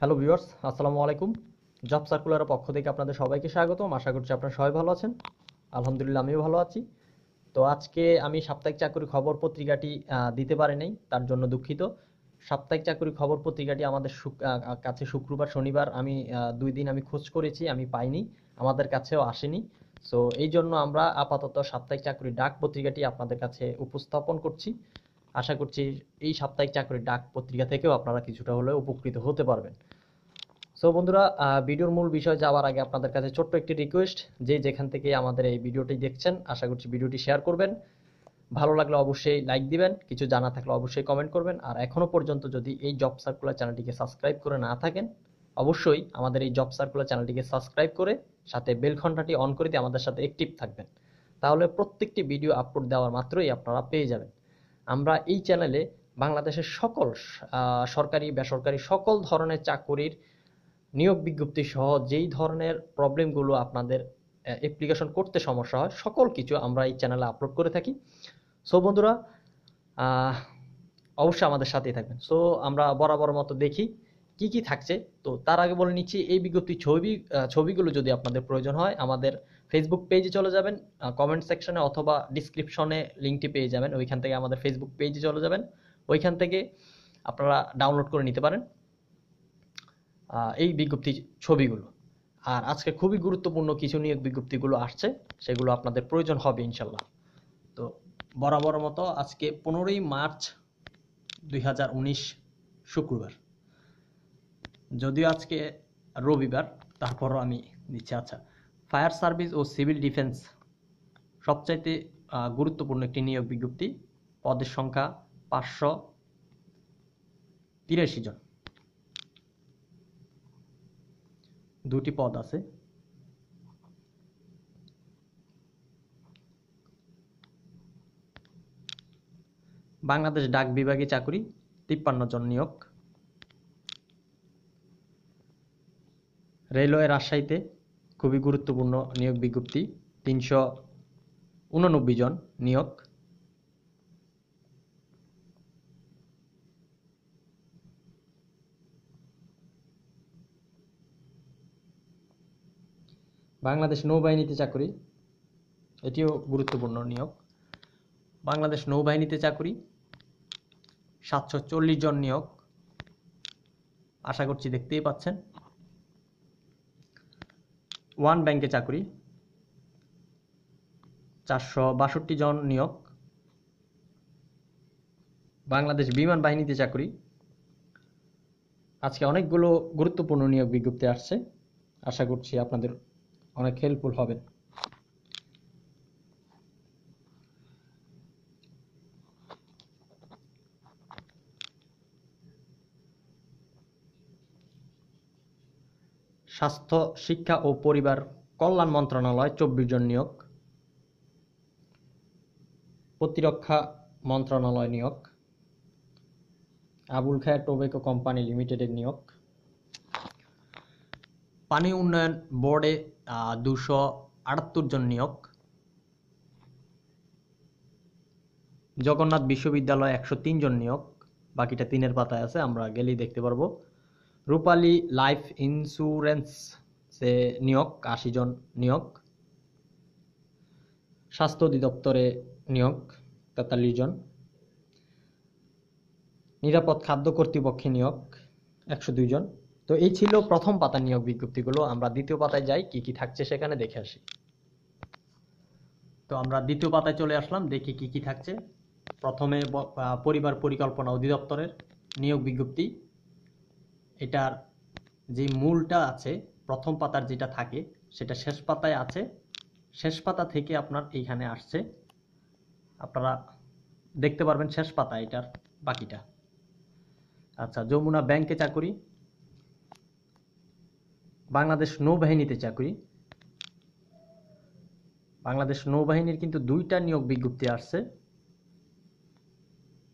Hello viewers, আসসালামু আলাইকুম। Job সার্কুলারের পক্ষ থেকে আপনাদের সবাইকে স্বাগতম। আশা করছি আপনারা সবাই ভালো আছেন। আলহামদুলিল্লাহ আমিও ভালো আছি। তো আজকে আমি সাপ্তাহিক চাকরি খবর পত্রিকাটি দিতে পারি নাই, তার জন্য দুঃখিত। সাপ্তাহিক চাকরি খবর পত্রিকাটি আমাদের কাছে শুক্রবার শনিবার আমি 2 দিন আমি খোঁজ করেছি, আমি পাইনি, আমাদের কাছেও আসেনি। সো এই জন্য আমরা আপাতত সাপ্তাহিক চাকরি ডাক পত্রিকাটি আপনাদের কাছে উপস্থাপন করছি। আশা করছি এই সাপ্তাহিক চাকরি ডাক পত্রিকা থেকেও আপনারা কিছুটা হলেও উপকৃত হতে পারবেন। সো বন্ধুরা, ভিডিওর মূল বিষয় যাওয়ার আগে আপনাদের কাছে ছোট্ট একটি রিকোয়েস্ট, যে যেখান থেকে আমাদের এই ভিডিওটি দেখছেন আশা করছি ভিডিওটি শেয়ার করবেন। ভালো লাগলে অবশ্যই লাইক দিবেন, কিছু জানা থাকলে অবশ্যই কমেন্ট করবেন। আর এখনো পর্যন্ত যদি এই জব সার্কুলার চ্যানেলটিকে সাবস্ক্রাইব করে না থাকেন, অবশ্যই আমাদের এই জব সার্কুলার চ্যানেলটিকে সাবস্ক্রাইব করে সাথে বেল ঘন্টাটি অন করে দিয়ে আমাদের সাথে অ্যাক্টিভ থাকবেন। তাহলে প্রত্যেকটি ভিডিও আপলোড দেওয়ার মাত্রই আপনারা পেয়ে যাবেন। আমরা এই চ্যানেলে বাংলাদেশের সকল সরকারি বেসরকারি সকল ধরনের চাকুরির নিয়োগ বিজ্ঞপ্তি সহ যেই ধরনের প্রবলেমগুলো আপনাদের অ্যাপ্লিকেশন করতে সমস্যা হয়, সকল কিছু আমরা এই চ্যানেলে আপলোড করে থাকি। সো বন্ধুরা, অবশ্যই আমাদের সাথেই থাকবেন। সো আমরা বরাবর মতো দেখি কি কি থাকছে। তো তার আগে বলে নিচ্ছি, এই বিজ্ঞপ্তি ছবিগুলো যদি আপনাদের প্রয়োজন হয় আমাদের ফেসবুক পেজে চলে যাবেন, কমেন্ট সেকশনে অথবা ডিসক্রিপশনে লিঙ্কটি পেয়ে যাবেন, ওইখান থেকে আমাদের ফেসবুক পেজে চলে যাবেন, ওইখান থেকে আপনারা ডাউনলোড করে নিতে পারেন এই বিজ্ঞপ্তি ছবিগুলো। আর আজকে খুবই গুরুত্বপূর্ণ কিছু নিয়োগ বিজ্ঞপ্তিগুলো আসছে, সেগুলো আপনাদের প্রয়োজন হবে ইনশাল্লাহ। তো বরাবর মতো আজকে 15ই মার্চ 2019 শুক্রবার, যদিও আজকে রবিবার, তারপরও আমি দিচ্ছি। আচ্ছা, ফায়ার সার্ভিস ও সিভিল ডিফেন্স সবচাইতে গুরুত্বপূর্ণ একটি নিয়োগ বিজ্ঞপ্তি। পদের সংখ্যা 583 জন, 2টি পদ আছে। বাংলাদেশ ডাক বিভাগে চাকরি 53 জন নিয়োগ। রেলওয়ে রাজশাহীতে খুবই গুরুত্বপূর্ণ নিয়োগ বিজ্ঞপ্তি, 389 জন নিয়োগ। বাংলাদেশ নৌবাহিনীতে চাকরি, এটিও গুরুত্বপূর্ণ নিয়োগ। বাংলাদেশ নৌবাহিনীতে চাকরি 740 জন নিয়োগ, আশা করছি দেখতেই পাচ্ছেন। ওয়ান ব্যাংকে চাকরি 462 জন নিয়োগ। বাংলাদেশ বিমান বাহিনীতে চাকরি, আজকে অনেকগুলো গুরুত্বপূর্ণ নিয়োগ বিজ্ঞপ্তি আসছে, আশা করছি আপনাদের অনেক হেল্পফুল হবে। স্বাস্থ্য শিক্ষা ও পরিবার কল্যাণ মন্ত্রণালয় 24 জন নিয়োগ। প্রতিরক্ষা মন্ত্রণালয় নিয়োগ। আবুল খায়ের টোবেকো কোম্পানি লিমিটেডের নিয়োগ। পানি উন্নয়ন বোর্ডে 278 জন নিয়োগ। জগন্নাথ বিশ্ববিদ্যালয় 103 জন নিয়োগ, বাকিটা 3-এর পাতায় আছে, আমরা গেলেই দেখতে পারবো। রূপালী লাইফ ইন্স্যুরেন্সে নিয়োগ 80 জন নিয়োগ। স্বাস্থ্য অধিদপ্তরে নিয়োগ 43 জন। নিরাপদ খাদ্য কর্তৃপক্ষে নিয়োগ 102 জন। তো এই ছিল প্রথম পাতার নিয়োগ বিজ্ঞপ্তিগুলো। আমরা দ্বিতীয় পাতায় যাই, কি কি থাকছে সেখানে দেখে আসি। তো আমরা দ্বিতীয় পাতায় চলে আসলাম, দেখি কি কি থাকছে। প্রথমে পরিবার পরিকল্পনা অধিদপ্তরের নিয়োগ বিজ্ঞপ্তি। এটার যে মূলটা আছে, প্রথম পাতার যেটা থাকে সেটা শেষ পাতায় আছে, শেষ পাতা থেকে আপনার এইখানে আসছে, আপনারা দেখতে পারবেন শেষ পাতায় এটার বাকিটা। আচ্ছা, যমুনা ব্যাংকে চাকরি। বাংলাদেশ নৌবাহিনীতে চাকরি। বাংলাদেশ নৌবাহিনীর কিন্তু 2টা নিয়োগ বিজ্ঞপ্তি আসছে,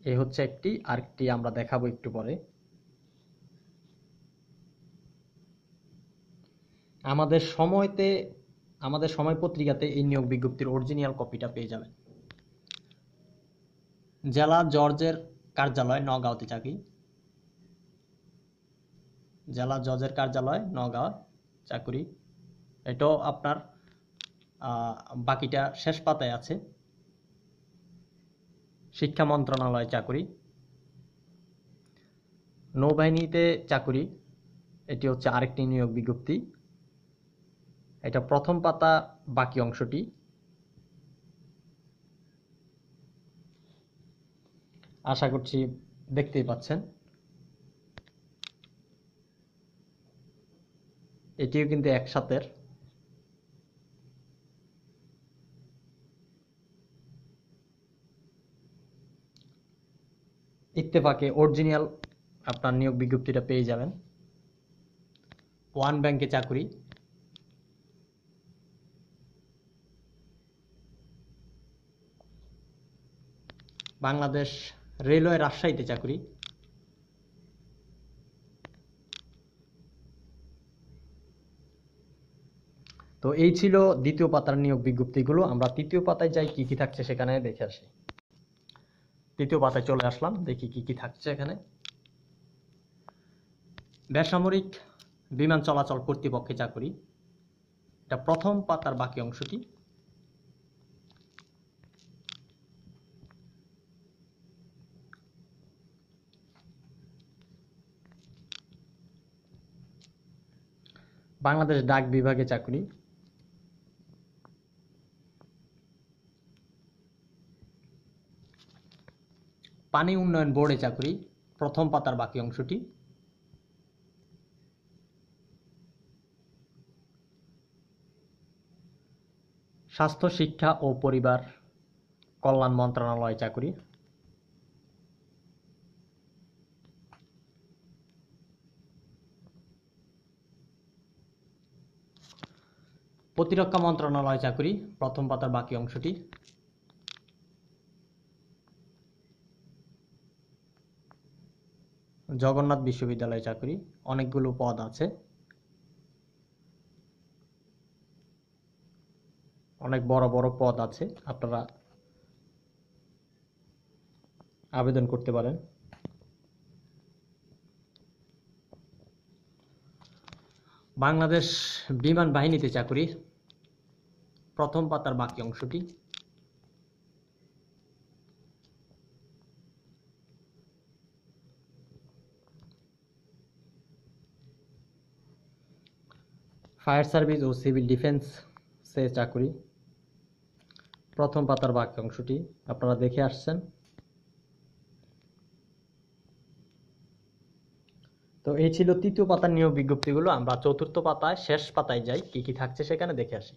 এই হচ্ছে একটি, আরেকটি আমরা দেখাবো একটু পরে। আমাদের সময় পত্রিকাতে এই নিয়োগ বিজ্ঞপ্তির অরিজিনাল কপিটা পেয়ে যাবেন। জেলা জজের কার্যালয় নওগাঁতে চাকরি। জেলা জজের কার্যালয় নওগাঁ চাকুরি। এটাও আপনার বাকিটা শেষ পাতায় আছে। শিক্ষা মন্ত্রণালয় চাকুরি। নৌবাহিনীতে চাকুরি, এটি হচ্ছে আরেকটি নিয়োগ বিজ্ঞপ্তি। এটা প্রথম পাতা বাকি অংশটি। আশা করছি দেখতেই পাচ্ছেন। এটিও কিন্তু একসাথের। ইত্তেফাকে অরিজিনাল আপনার নিয়োগ বিজ্ঞপ্তিটা পেয়ে যাবেন। ওয়ান ব্যাংকে চাকুরি। বাংলাদেশ রেলওয়ে রাজশাহীতে চাকুরি। তো এই ছিল দ্বিতীয় পাতার নিয়োগ বিজ্ঞপ্তিগুলো। আমরা তৃতীয় পাতায় যাই, কি কি থাকছে সেখানে দেখে আসি। তৃতীয় পাতায় চলে আসলাম, দেখি কি কি থাকছে এখানে। বেসামরিক বিমান চলাচল কর্তৃপক্ষে চাকুরি। এটা প্রথম পাতার বাকি অংশটি। বাংলাদেশ ডাক বিভাগে চাকুরি। পানি উন্নয়ন বোর্ডে চাকুরি, প্রথম পাতার বাকি অংশটি। স্বাস্থ্য শিক্ষা ও পরিবার কল্যাণ মন্ত্রণালয় চাকুরি। প্রতিরক্ষা মন্ত্রণালয় চাকুরি, প্রথম পাতার বাকি অংশটি। জগন্নাথ বিশ্ববিদ্যালয় চাকুরি, অনেকগুলো পদ আছে, অনেক বড় বড় পদ আছে, আপনারা আবেদন করতে পারেন। বাংলাদেশ বিমান বাহিনীতে চাকুরি, প্রথম পাতার বাকি অংশটি। ফায়ার সার্ভিস ও সিভিল ডিফেন্সে চাকুরি, প্রথম পাতার বাকি অংশটি আপনারা দেখে আসছেন। তো এই ছিল তৃতীয় পাতার নিয়োগ বিজ্ঞপ্তিগুলো। আমরা চতুর্থ পাতায় শেষ পাতায় যাই, কি কি থাকছে সেখানে দেখে আসি।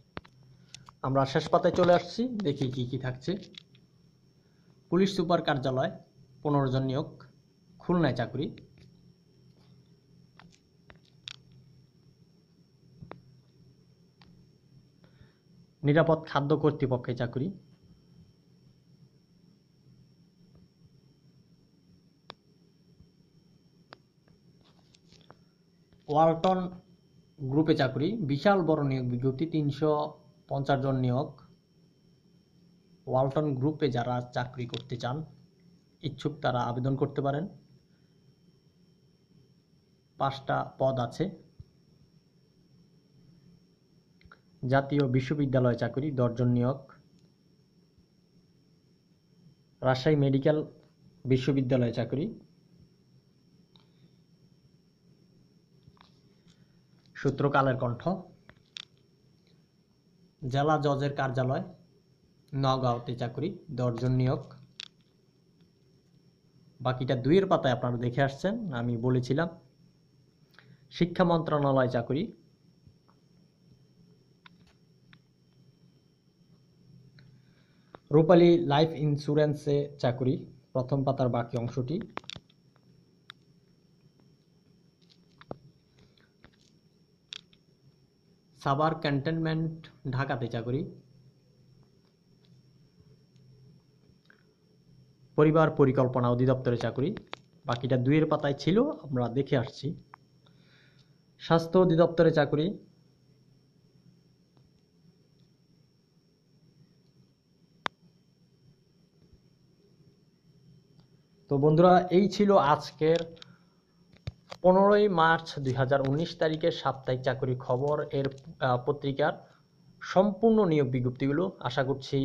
আমরা শেষ পাতায় চলে আসছি, দেখি কি কি থাকছে। পুলিশ সুপার কার্যালয় 15 জন নিয়োগ, খুলনায় চাকুরি। নিরাপদ খাদ্য কর্তৃপক্ষে চাকুরি। ওয়ালটন গ্রুপে চাকুরি, বিশাল বড় নিয়োগ বিজ্ঞপ্তি, 350 জন নিয়োগ। ওয়ালটন গ্রুপে যারা চাকরি করতে চান ইচ্ছুক তারা আবেদন করতে পারেন। 5টা পদ আছে। জাতীয় বিশ্ববিদ্যালয় চাকুরি, 10 জন নিয়োগ। রাজশাহী মেডিকেল বিশ্ববিদ্যালয় চাকুরি। সূত্র কালের কণ্ঠ। জেলা জজের কার্যালয় নওগাঁতে চাকুরি, 10 জন নিয়োগ। বাকিটা 2-এর পাতায় আপনারা দেখে আসছেন, আমি বলেছিলাম। শিক্ষা মন্ত্রণালয় চাকুরি। রূপালী লাইফ ইন্স্যুরেন্সে চাকুরি, প্রথম পাতার বাকি অংশটি। সাভার ক্যান্টনমেন্ট ঢাকাতে চাকুরি। পরিবার পরিকল্পনা অধিদপ্তরে চাকুরি, বাকিটা 2-এর পাতায় ছিল, আমরা দেখে আসছি। স্বাস্থ্য অধিদপ্তরে চাকুরি। তো বন্ধুরা, এই ছিল আজকের 15 মার্চ 2019 তারিখের সাপ্তাহিক চাকরি খবর এর পত্রিকার সম্পূর্ণ নিয়োগ বিজ্ঞপ্তিগুলো, আশা করছি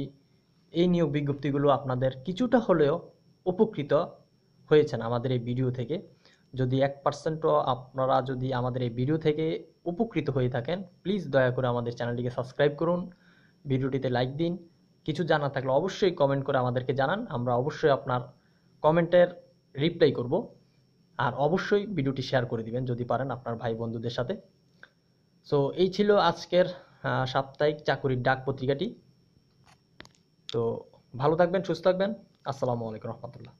এই নিয়োগ বিজ্ঞপ্তিগুলো আপনাদের কিছুটা হলেও উপকৃত হয়েছেন আমাদের এই ভিডিও থেকে। যদি 1%ও আপনারা যদি আমাদের এই ভিডিও থেকে উপকৃত হয়ে থাকেন, প্লিজ দয়া করে আমাদের চ্যানেলটিকে সাবস্ক্রাইব করুন, ভিডিওটিতে লাইক দিন, কিছু জানা থাকলে অবশ্যই কমেন্ট করে আমাদেরকে জানান, আমরা অবশ্যই আপনার কমেন্টের রিপ্লাই করব। আর অবশ্যই ভিডিওটি শেয়ার করে দিবেন যদি পারেন আপনার ভাই বন্ধুদের সাথে। সো এই ছিল আজকের সাপ্তাহিক চাকুরির ডাক পত্রিকাটি। তো ভালো থাকবেন, সুস্থ থাকবেন। আসসালামু আলাইকুম রহমতুল্লাহ।